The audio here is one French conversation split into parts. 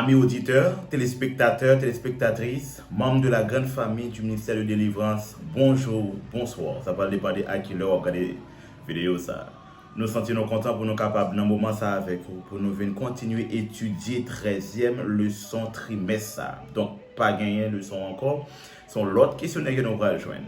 Amis auditeurs, téléspectateurs, téléspectatrices, membres de la grande famille du ministère de délivrance, bonjour, bonsoir. Ça va dépendre à qui l'heure regarder vidéo ça. Nous sentons contents pour nous capables dans moment ça avec vous, pour nous venir continuer à étudier 13e leçon trimestre ça. Donc, pas gagner leçon encore, sont l'autre questionnaire que nous allons rejoindre.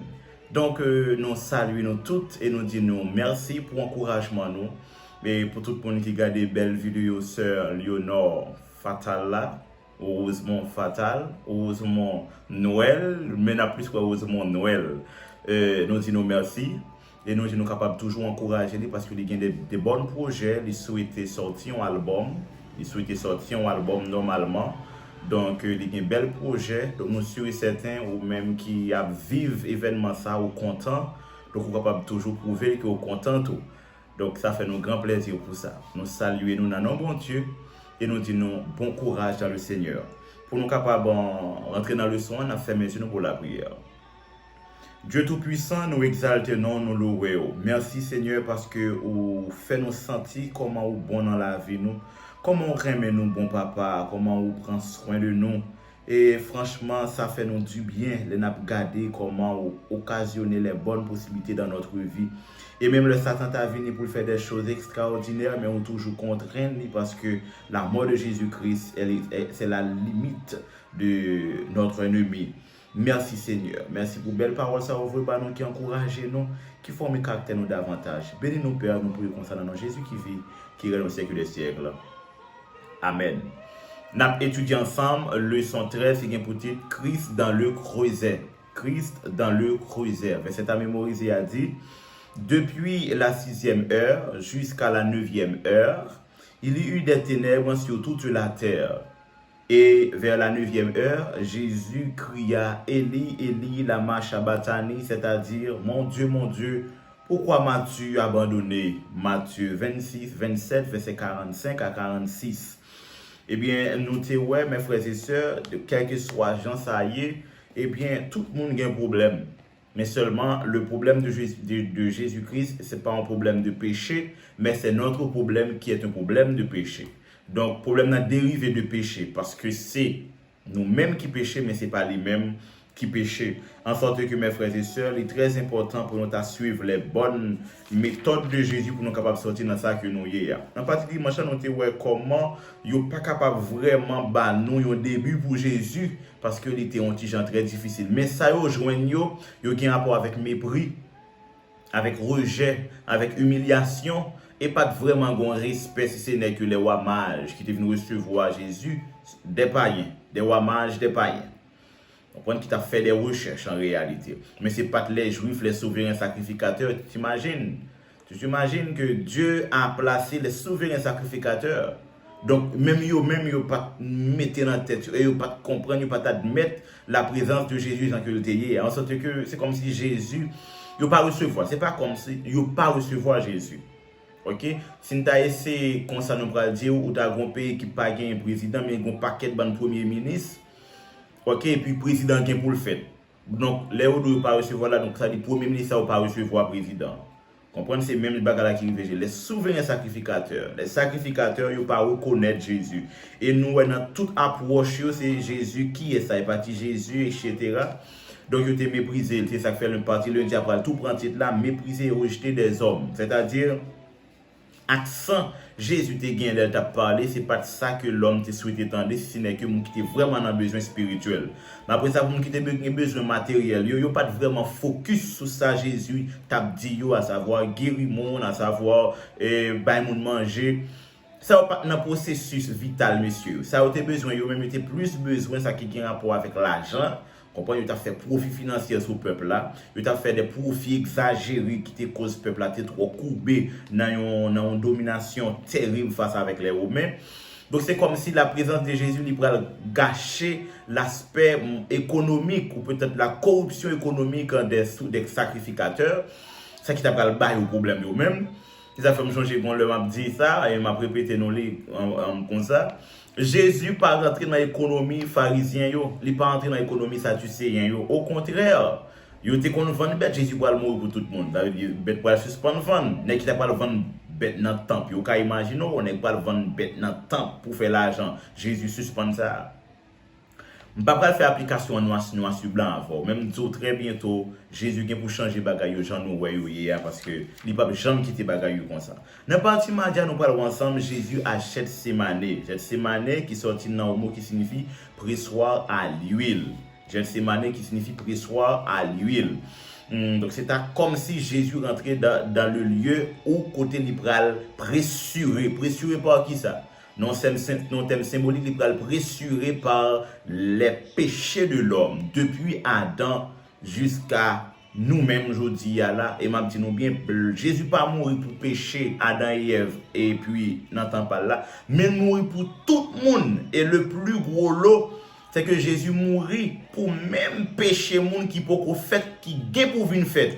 Donc, nous saluons nous toutes et nous disons merci pour l'encouragement nous. Et pour tout le monde qui regarde des belles vidéos, sœur Léonore Fatal là, heureusement Fatal, heureusement Noël, mais n'a plus heureusement Noël. Nous disons merci et nous sommes capables toujours encourager parce qu'il y a des bons projets, ils souhaitent sortir un album, normalement. Donc, il y a un bel projet, donc nous sommes certains ou même qui vivent l'événement ça ou content, donc nous sommes capables toujours prouver que nous sommes contents tout. Donc ça fait nous grand plaisir pour ça. Nous saluons nous dans bon Dieu et nous disons bon courage dans le Seigneur. Pour nous capables de rentrer dans le son, on a fait mention pour la prière. Dieu Tout-Puissant, nous exaltons, nous louons. Merci Seigneur parce que vous faites nous sentir comment vous bon dans la vie nous, comment vous aimez nous bon papa, comment vous prenez soin de nous. Et franchement, ça fait nous du bien de nous regarder comment occasionner les bonnes possibilités dans notre vie. Et même le Satan t'a venu pour faire des choses extraordinaires, mais on est toujours contraint parce que la mort de Jésus-Christ, c'est la limite de notre ennemi. Merci Seigneur. Merci pour belles paroles, ça ouvre par nous, qui encouragent nous, qui forment le caractère nous davantage. Bénis nous Père, nous prions comme ça dans Jésus qui vit, qui règne au siècle des siècles. Amen. Nous avons étudié ensemble leçon 13, c'est pour titre Christ dans le creuset. Christ dans le creuset. Verset à mémoriser a dit, depuis la 6e heure jusqu'à la 9e heure, il y eut des ténèbres sur toute la terre. Et vers la 9e heure, Jésus cria, Élie, Élie, lama sabachthani, c'est-à-dire, mon Dieu, pourquoi m'as-tu abandonné? Matthieu 26, 27, verset 45 à 46. Eh bien, nous te ouais, mes frères et sœurs, quel que soit Jean ça y est, eh bien, tout le monde a un problème. Mais seulement, le problème de Jésus-Christ, ce n'est pas un problème de péché, mais c'est notre problème qui est un problème de péché. Donc, problème n'a dérivé de péché, parce que c'est nous-mêmes qui péchons, mais ce n'est pas les mêmes qui péchent. En sorte que, mes frères et sœurs, il est très important pour nous de suivre les bonnes méthodes de Jésus pour nous capables de sortir dans ça que nous y a. En particulier, nous avons comment nous ne sommes pas capables vraiment de nous un début pour Jésus parce qu'il était un petit genre très difficile. Mais ça, nous joignons, il y a un rapport avec mépris, avec rejet, avec humiliation et pas vraiment un respect si ce n'est que les rois mages qui devaient recevoir Jésus, des païens, des rois mages, des païens. On qui t'a fait des recherches en réalité. Mais ce n'est pas les juifs, les souverains sacrificateurs. Tu t'imagines que Dieu a placé les souverains sacrificateurs. Donc, même yo pas mettre dans la tête, yo pas comprendre, yo pas admettre la présence de Jésus dans que le théier. En sorte que c'est comme si Jésus, yo pas recevoir. C'est pas comme si yo pas recevoir Jésus. OK? Si tu as essayé, comme ça nous va dire, ou tu as un pays qui n'a pas un président, mais un paquet de premier ministre. OK, et puis le président qui est pour le faire. Donc, les autres ne pas recevoir là, donc ça dit premier ministre ne pas recevoir le président. Comprenez, c'est même le bagage qui arrive. Les souverains sacrificateurs, ils ne pas reconnaître Jésus. Et nous, dans toute approche, c'est Jésus qui est ça, et parti Jésus, etc. Donc, ils ont méprisé, c'est ça qui fait le parti, le diable, tout prend titre là, mépriser et rejeter des hommes. C'est-à-dire, accent Jésus te gagne de t'a parlé, c'est pas ça que l'homme te souhaite entendre, si ce n'est que moun qui te vraiment dans besoin spirituel. Mais après ça, moun qui te besoin matériel, yo pas vraiment focus sur ça Jésus t'a dit yo, à savoir guérir moun, à savoir bay moun manger. Ça pas dans processus vital monsieur. Ça te besoin yo même te plus besoin ça qui a rapport avec l'argent. Comprenez, tu as fait profit financier sur le peuple là, tu as fait des profits exagérés qui te causent le peuple là, tu es trop courbé dans une domination terrible face avec les Romains. Donc c'est comme si la présence de Jésus lui pourrait gâcher l'aspect économique ou peut-être la corruption économique des sacrificateurs. Ça qui t'a pas le bail au problème eux-mêmes. Ils ont fait me changer quand leur m'a dit ça et m'a répété non comme ça. Jésus pas rentré dans l'économie pharisien yo, il pas rentré dans l'économie sadducéen yo. Au contraire, yo te kon vendre bête Jésus pour mourir pour tout le monde. Ça veut dire bête pour suspendre vendre, n'est qui t'a pas vendre bête dans le temple. Vous pouvez imaginer, on n'est pas vendre bête dans le temple pour faire l'argent. Jésus suspend ça. Je ne vais pas faire application noir sur blanc avant. Même très bientôt, Jésus vient pour changer bagaille gens nous voyons parce que il pas jamais quitter bagaille comme ça. Dans partie madia nous parlons ensemble, Jésus achète Gethsémane. Gethsémane qui sorti dans un mot qui signifie pressoir à l'huile. Gethsémane qui signifie pressoir à l'huile. Donc c'est comme si Jésus rentrait dans le lieu où côté libéral pressuré par qui ça? Non thème symbolique libéral pressuré par les péchés de l'homme depuis Adam jusqu'à nous-mêmes aujourd'hui là et m'a dit nous bien Jésus pas mourir pour pécher Adam et Ève et puis n'entend pas là mais mourir pour tout le monde et le plus gros lot c'est que Jésus mourit pour même pécher monde qui peut fait qui gain pour une fête.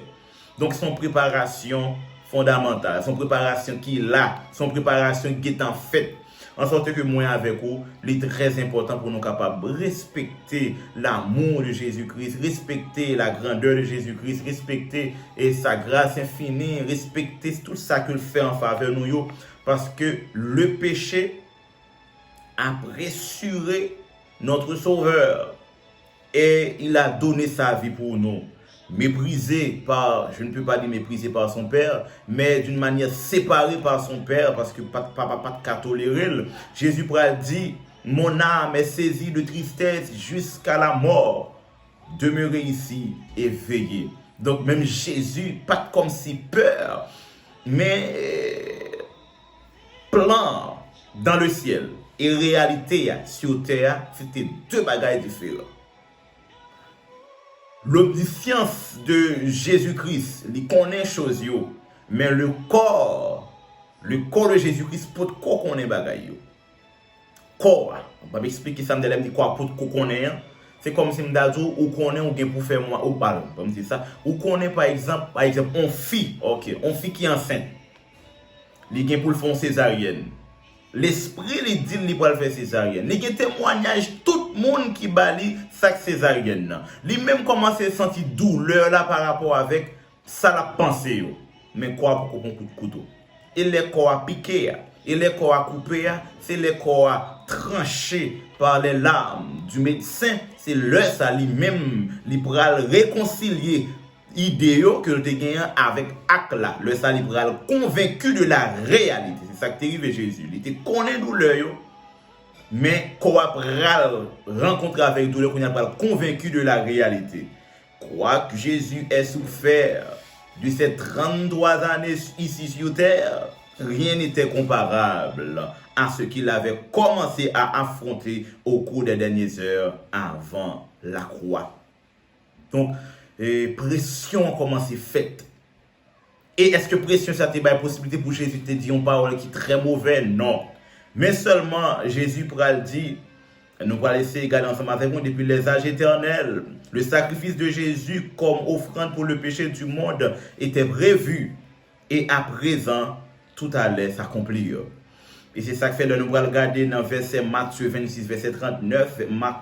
Donc son préparation fondamentale, son préparation qui est là, son préparation qui est en fait. En sorte que moi avec vous, il est très important pour nous capables de respecter l'amour de Jésus-Christ, respecter la grandeur de Jésus-Christ, respecter sa grâce infinie, respecter tout ça qu'il fait en faveur de nous. Parce que le péché a pressuré notre Sauveur et il a donné sa vie pour nous. Méprisé par, je ne peux pas dire méprisé par son père, mais d'une manière séparée par son père, parce que papa pas de tolérer. Jésus dit, mon âme est saisie de tristesse jusqu'à la mort. Demeurez ici et veillez. Donc même Jésus, pas comme si peur, mais plan dans le ciel et réalité sur terre, c'était deux bagages différents. L'omniscience de Jésus-Christ, il connaît choses, mais le corps de Jésus-Christ, peut connaître bagaille. Corps, on va m'expliquer ça, me dit quoi peut connaître. C'est comme si me dit ou connaît ou bien pour faire moi ou pas, comme c'est ça. Ou connaît par exemple on fille, OK, on fille qui est enceinte. Il gain pour le fond césarienne. L'esprit lui dit qu'il va faire césarienne. Il y a témoignage tout le monde qui bali ça césarienne. Lui même commence à sentir douleur là par rapport avec ça la pensée. Mais quoi pour un coup de couteau. Et les corps à piquer, et les corps à couper, c'est les corps à trancher par les larmes du médecin. C'est le ça lui-même, il pourra réconcilier idéaux que tu gagné avec acte là. Le ça libéral convaincu de la réalité. C'est ça qui est arrivé Jésus. Il était connaît douleur, mais qu'on a rencontré avec douleur, qu'on a convaincu de la réalité. Quoi que Jésus ait souffert de ces 33 années ici sur terre, rien n'était comparable à ce qu'il avait commencé à affronter au cours des dernières heures avant la croix. Donc, pression a commencé faite. Et est-ce que pression ça te la possibilité pour Jésus de dire une parole qui est très mauvaise? Non. Mais seulement Jésus pourra le dire. Nous allons laisser regarder ensemble avec nous depuis les âges éternels. Le sacrifice de Jésus comme offrande pour le péché du monde était prévu. Et à présent, tout allait s'accomplir. Et c'est ça que fait de nous regarder dans verset Matthieu 26, verset 39, Marc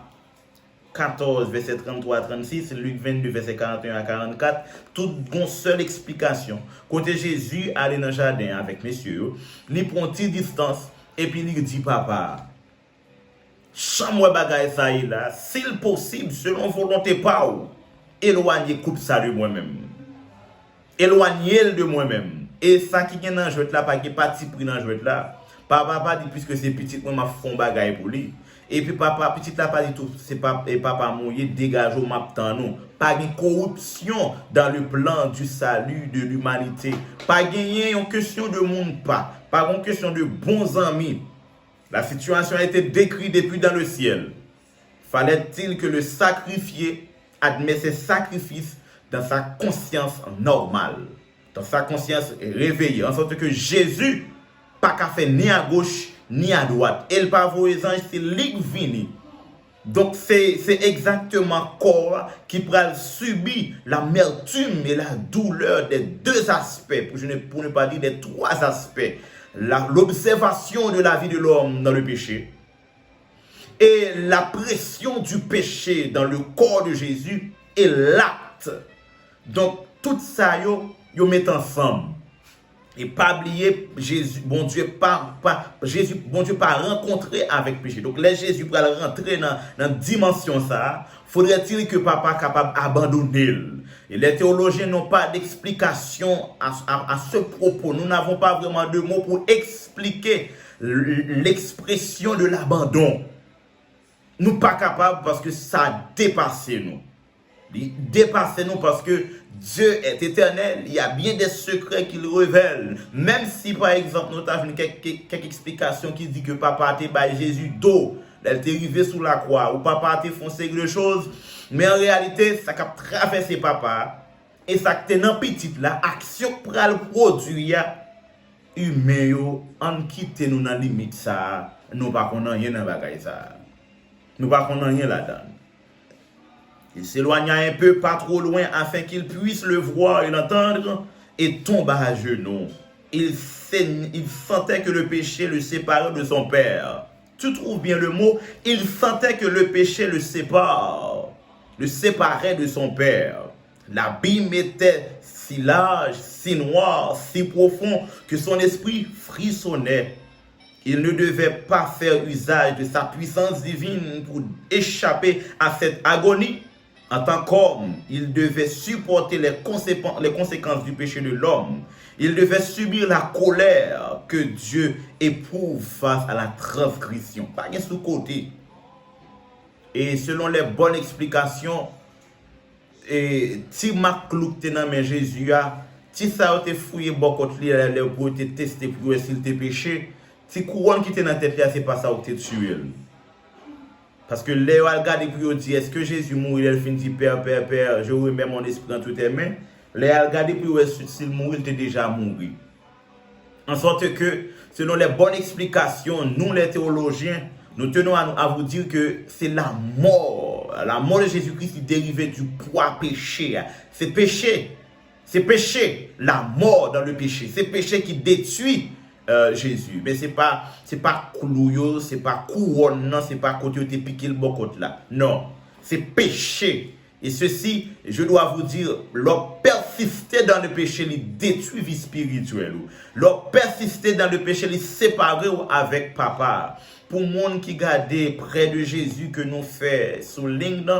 14, verset 33 à 36, Luc 22, verset 41 à 44, toute une seule explication. Côté Jésus allait dans le jardin avec messieurs, il prend une petite distance et puis il dit papa, chambre bagaille ça là, s'il possible, selon volonté pas ou, éloignez coupe ça de moi-même. Éloignez-le de moi-même. Et ça qui est dans le jeu là, pas qui est parti pris dans le jeu là, papa dit puisque c'est petit, moi m'a fond bagaille pour lui. Et puis papa, petit là pas du tout, c'est pas et papa mouillé dégage au maptan nous. Pas de corruption dans le plan du salut de l'humanité. Pas gagner une question de monde pas une question de bons amis. La situation a été décrite depuis dans le ciel. Fallait-il que le sacrifié admette ses sacrifices dans sa conscience normale, dans sa conscience réveillée, en sorte que Jésus pas qu'à faire ni à gauche ni à droite. Et pas vos anges, c'est l'igvini. Donc c'est exactement corps qui pourra subir l'amertume et la douleur des deux aspects, pour ne pas dire des trois aspects. L'observation de la vie de l'homme dans le péché et la pression du péché dans le corps de Jésus et l'acte. Donc tout ça, yo met ensemble. Et pas oublier, Jésus, bon Dieu, Jésus, bon Dieu, pas rencontrer avec péché. Donc, là, Jésus pour rentrer dans la dimension ça, faudrait-il que papa capable d'abandonner. Et les théologiens n'ont pas d'explication à ce propos. Nous n'avons pas vraiment de mots pour expliquer l'expression de l'abandon. Nous pas capables parce que ça dépasse nous. Dépassez-nous parce que Dieu est éternel, il y a bien des secrets qu'il révèle. Même si par exemple nous avons quelques explications qui disent que papa a été by Jésus d'eau, elle est arrivée sous la croix, ou papa a été foncé quelque chose, mais en réalité ça a traversé papa, et ça a été dans petit là, action pour le produire humain, en quitte nous dans la limite ça, nous pas qu'on rien dans bagaille ça. Nous pas qu'on rien là-dedans. Il s'éloigna un peu, pas trop loin, afin qu'il puisse le voir et l'entendre, et tomba à genoux. Il sentait que le péché le séparait de son père. Tu trouves bien le mot? Il sentait que le péché le séparait de son père. L'abîme était si large, si noir, si profond, que son esprit frissonnait. Il ne devait pas faire usage de sa puissance divine pour échapper à cette agonie. En tant qu'homme, il devait supporter les conséquences du péché de l'homme. Il devait subir la colère que Dieu éprouve face à la transgression. Pas de sous-côté. Et selon les bonnes explications, si Marc-Luc te nan men Jésus a, si ça a été fouillé beaucoup pour te tester pour voir s'il te péché, si couronne qui te dans tête là, c'est pas ça qui te tué. Parce que les regarder pour dire est-ce que Jésus mourit, il finit Père, je remets mon esprit dans toutes tes mains. Les regarder pour voir s'il mourit, il était déjà mort. En sorte que, selon les bonnes explications, nous les théologiens, nous tenons à vous dire que c'est la mort de Jésus-Christ qui dérivait du poids péché. C'est péché, la mort dans le péché. C'est péché qui détruit Jésus. Mais c'est pas clouyo, c'est pas couronne, non, c'est pas côté où tu piqué le bon côté là. Non, c'est péché. Et ceci, je dois vous dire, leur persister dans le péché, il détruit vie spirituelle. Leur persister dans le péché, il séparer avec papa. Pour monde qui garde près de Jésus que nous fait sous ligne,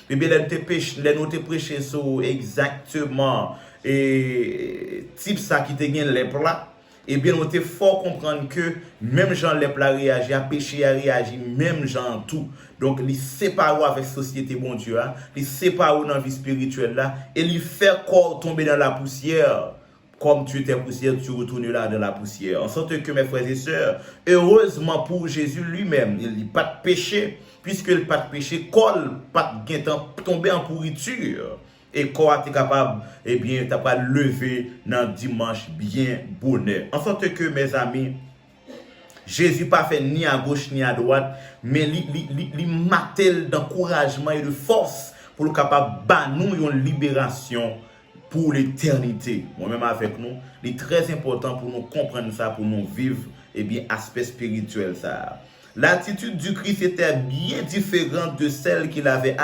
et bien nous te prêcher sur exactement et type ça qui te gagne les plats. Et bien, on te fort comprendre que même Jean les plats réagit, à péché a réagi, même Jean tout. Donc, il sépare avec la société, bon Dieu, il sépare dans la vie spirituelle là, et il fait corps tomber dans la poussière. Comme tu étais poussière, tu retournes là dans la poussière. En sorte que, mes frères et sœurs, heureusement pour Jésus lui-même, il n'a pas de péché, puisqu'il n'a pas de péché, colle, pas de tomber en pourriture. Et quand tu es capable, eh bien, tu n'as pas levé dans dimanche bien bonheur. En sorte que, mes amis, Jésus pas fait ni à gauche ni à droite, mais il matel d'encouragement et de force pour le capable de nous une libération pour l'éternité. Moi-même avec nous, il est très important pour nous comprendre ça, pour nous vivre, eh bien, aspect spirituel ça. L'attitude du Christ était bien différente de celle qu'il avait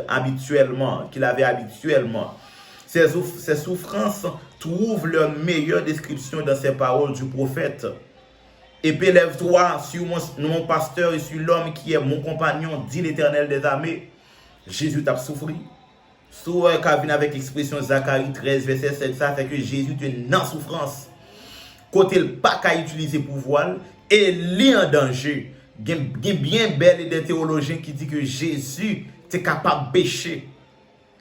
habituellement. Ses souffrances trouvent leur meilleure description dans ces paroles du prophète. Et puis lève-toi sur mon pasteur et sur l'homme qui est mon compagnon, dit l'Éternel des armées. Jésus t'a souffert. Soit Calvin avec l'expression Zacharie 13, verset 7, ça fait que Jésus est en souffrance. Côté le pas qu'à utiliser pour voile, et li en danger. Il y a bien belle des théologiens qui disent que Jésus est capable de pécher.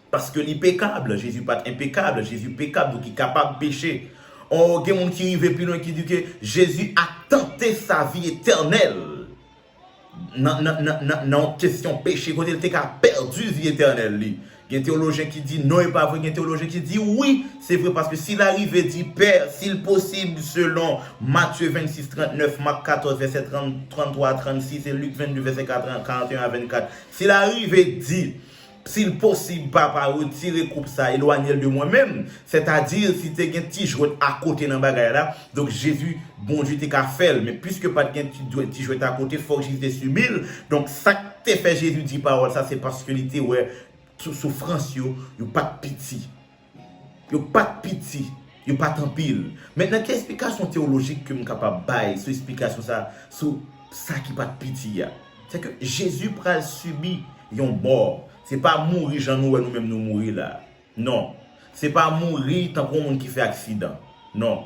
Parce que l'impeccable, Jésus pas impeccable, Jésus pécable, donc il est capable de pécher. Il y a des gens qui arrivent plus loin qui disent que Jésus a tenté sa vie éternelle. Non, question péché, quand il a perdu la vie éternelle. Il y a un théologien qui dit non, et pas vrai. Il y a un théologien qui dit oui, c'est vrai, parce que s'il arrive et dit Père, s'il possible, selon Matthieu 26, 39, Marc 14, verset 33 à 36, et Luc 22, verset 41 à 24, s'il arrive et dit, s'il possible, papa, retirer coupe ça, éloigner de moi-même, c'est-à-dire si tu as un petit jouet à côté dans le bagage là, donc Jésus, bon Dieu, t'es qu'à faire, mais puisque pas de petit jouet à côté, il faut que Jésus te subisse. Donc ça que fait Jésus dit parole, ça c'est parce que l'été, ouais, souffrance, il n'y a pas de pitié. Il n'y a pas de pitié. Il pas tant pile. Maintenant, quelle explication théologique que je suis capable de bailler sur explication ça, sur ça qui pas de pitié? C'est que Jésus pral subi yon mort. C'est pas mourir Jean nous-mêmes nous mourir là. Non. C'est pas mourir tant qu'on monde qui fait accident. Non.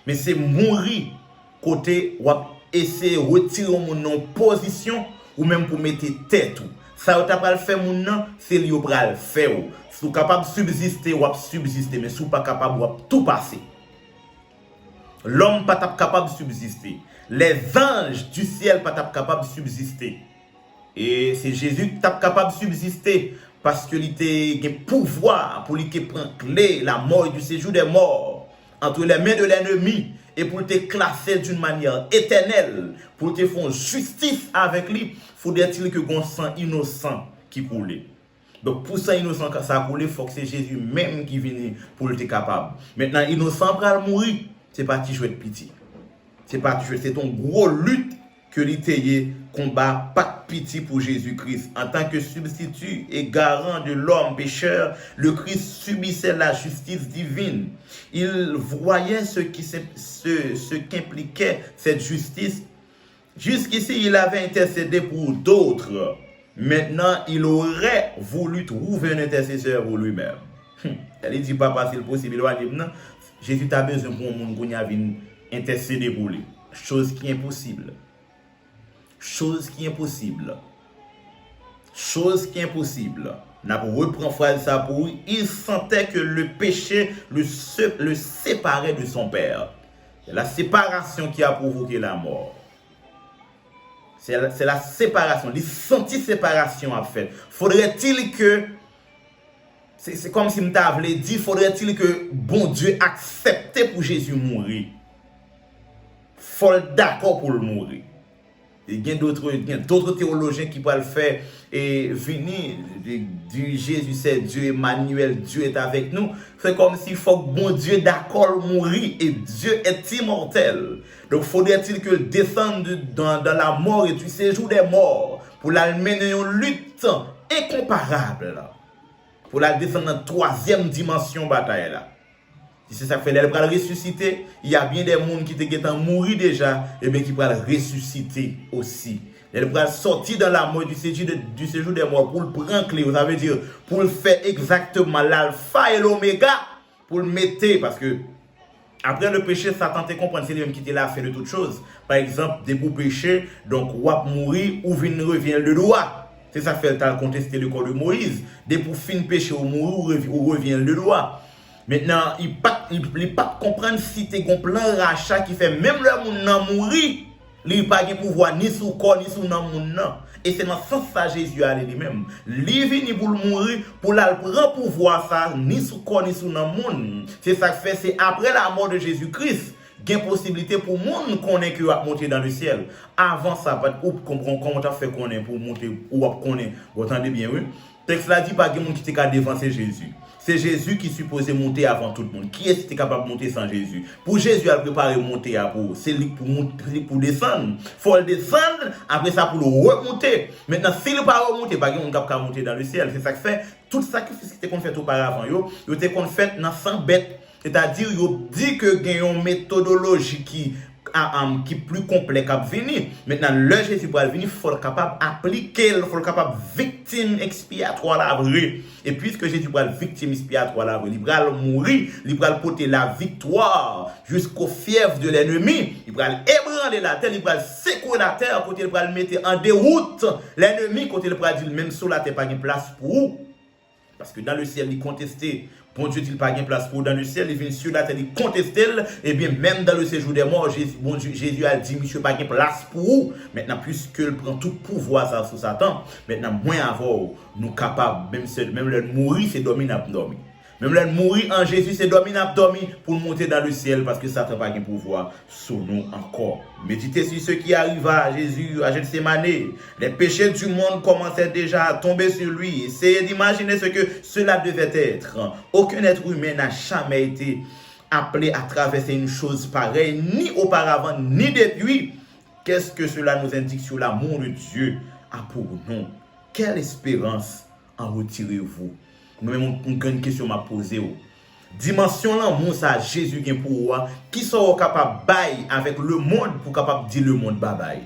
Mais c'est mourir côté ou essayer retirer mon non position ou même pour mettre tête tout. Ça ou t'a pas le faire mon non, c'est li ou pral faire. Si vous capable de subsister ou subsister mais si vous pas capable ou tout passer. L'homme pas capable de subsister. Les anges du ciel pas capable de subsister. Et c'est Jésus qui est capable de subsister parce que il a pouvoir pour lui prendre clé la mort et du séjour des morts entre les mains de l'ennemi et pour te classer d'une manière éternelle, pour te faire justice avec lui, faudrait-il que un sang innocent qui coule. Donc pour ça innocent quand ça coule, il faut que c'est Jésus même qui vienne pour le capable. Maintenant innocent pour mourir, c'est pas petit chouette pitié. C'est pas petit chouette, c'est ton gros lutte que l'Étayé combat pas de pitié pour Jésus-Christ. En tant que substitut et garant de l'homme pécheur, le Christ subissait la justice divine. Il voyait ce qu'impliquait cette justice. Jusqu'ici, il avait intercédé pour d'autres. Maintenant, il aurait voulu trouver un intercesseur pour lui-même. Elle dit, papa, c'est possible. Non, Jésus a besoin pour un monde qui vienne intercéder pour lui. Chose qui est impossible. Chose qui est impossible. Chose qui est impossible. N'a pas reprendre phrase ça pour lui. Il sentait que le péché le séparait de son père. C'est la séparation qui a provoqué la mort. C'est la séparation. Il sentit séparation en fait. Faudrait-il que c'est comme si je t'avais dit, faudrait-il que bon Dieu accepte pour Jésus mourir. Faut d'accord pour le mourir. Il y a d'autres théologiens qui peuvent le faire et venir du Jésus c'est Dieu, Emmanuel, Dieu est avec nous. C'est comme s'il faut que bon Dieu d'accord mourir et Dieu est immortel. Donc faudrait-il que descende dans la mort et du séjour des morts pour la mener une lutte incomparable là. Pour la descendre dans la troisième dimension bataille là. Si c'est ça que fait, elle va ressusciter. Il y a bien des gens qui étaient morts déjà, et bien qui vont ressusciter aussi. Elle va sortir dans la mort du séjour des morts pour le prendre clé. Vous savez dire, pour le faire exactement l'alpha et l'oméga, pour le mettre, parce que après le péché, Satan te comprend, c'est lui-même qui était là à faire de toutes choses. Par exemple, des beaux péchés, donc, ou à mourir, ou revient le droit. C'est ça fait, tu as contesté le corps de Moïse. Dès pour fin péché, ou mourir, ou revient le droit. Maintenant, il ne peut pas comprendre si tu as un plan rachat qui fait même le monde n'a mourir, il n'a pas de pouvoir ni sur le corps ni sur le monde. Et c'est dans ce sens que Jésus a dit lui-même. Il vient pour mourir, pour le prendre pouvoir ça, ni sur le corps ni sur le monde. C'est ça que fait, c'est après la mort de Jésus-Christ, il y a une possibilité pour le monde qu'on ait que monter dans le ciel. Avant ça, vous comprenez comment tu as fait qu'on est pour monter ou qu'on est. Vous entendez bien, oui? Le texte là dit pas qu'il y a qui t'a devancé Jésus. C'est Jésus qui supposait monter avant tout le monde. Qui est-ce qui est capable de monter sans Jésus? Pour Jésus, il a préparé monter à pour. C'est lui pour descendre. Il faut le descendre, après ça pour le remonter. Maintenant, s'il ne pas remonter, pas qu'il capable de monter dans le ciel. C'est ça que fait. Tout sacrifice qui était fait auparavant, il était fait dans 100 bêtes. C'est-à-dire, il dit que il y a une méthodologie qui est plus complexe à venir. Maintenant, le Jésus pour venir, il faut être capable d'appliquer, il faut être capable de victime expiatoire la vraie. Et puisque Jésus pour être victime expiatoire la vraie, il va mourir, il va porter la victoire jusqu'au fief de l'ennemi, il va ébranler la terre, il va secouer la terre, quand il va le mettre en déroute l'ennemi, quand il va dire même sur la terre, pas de place pour vous. Parce que dans le ciel, il contestait. Bon Dieu dit pas de place pour dans le ciel, il vient sur la terre, il conteste, et bien même dans le séjour des morts, Jésus a dit, monsieur, pas de place pour vous. Maintenant, puisqu'il prend tout pouvoir ça sur Satan, maintenant, moins avant, nous capables, même le mourir, c'est dormir, dormir. Même le mourir en Jésus, c'est dormir, dormir pour monter dans le ciel, parce que Satan n'a pas de pouvoir sur nous encore. Méditez sur ce qui arriva à Jésus, à Gethsémane. Les péchés du monde commençaient déjà à tomber sur lui. Essayez d'imaginer ce que cela devait être. Aucun être humain n'a jamais été appelé à traverser une chose pareille, ni auparavant, ni depuis. Qu'est-ce que cela nous indique sur l'amour de Dieu a pour nous? Quelle espérance en retirez-vous? Moi-même, une grande question m'a posée. Dimension l'amour ça Jésus gain pour moi, qui sont capable bail avec le monde pour capable dire le monde bye bye.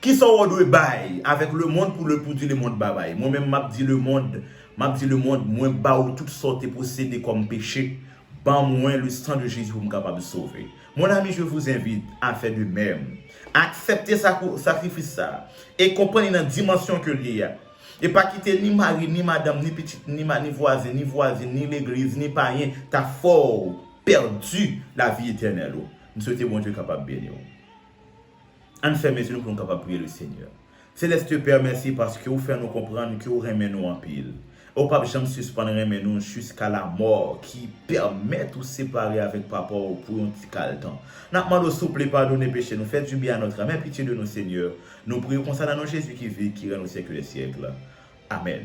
Qui sont doit bail avec le monde pour dire le monde bye bye. Moi-même m'a dit le monde, moi ba ou toutes sortes de procédés comme péché. Ban moi le sang de Jésus pour me capable de sauver. Mon ami, je vous invite à faire de même. Accepter sa sacrifice ça et comprendre la dimension que il y a. Et pas quitter ni mari, ni madame, ni petite, ni voisine, ni l'église, ni païen. T'as fort perdu la vie éternelle. Nous souhaitons bon Dieu capable de bénir. En fait, mes yeux, nous pouvons capable de prier le Seigneur. Céleste Père, merci parce que vous faites nous comprendre que vous remettez nous en pile. Au pape jamais suspendre nous jusqu'à la mort qui permet de nous séparer avec papa pour un petit temps. Nous demandons souple pardonner péché, nous faites du bien à notre âme, pitié de nos Seigneur. Nous prions comme ça dans Jésus qui vit, qui rend au siècle des siècles. Amen.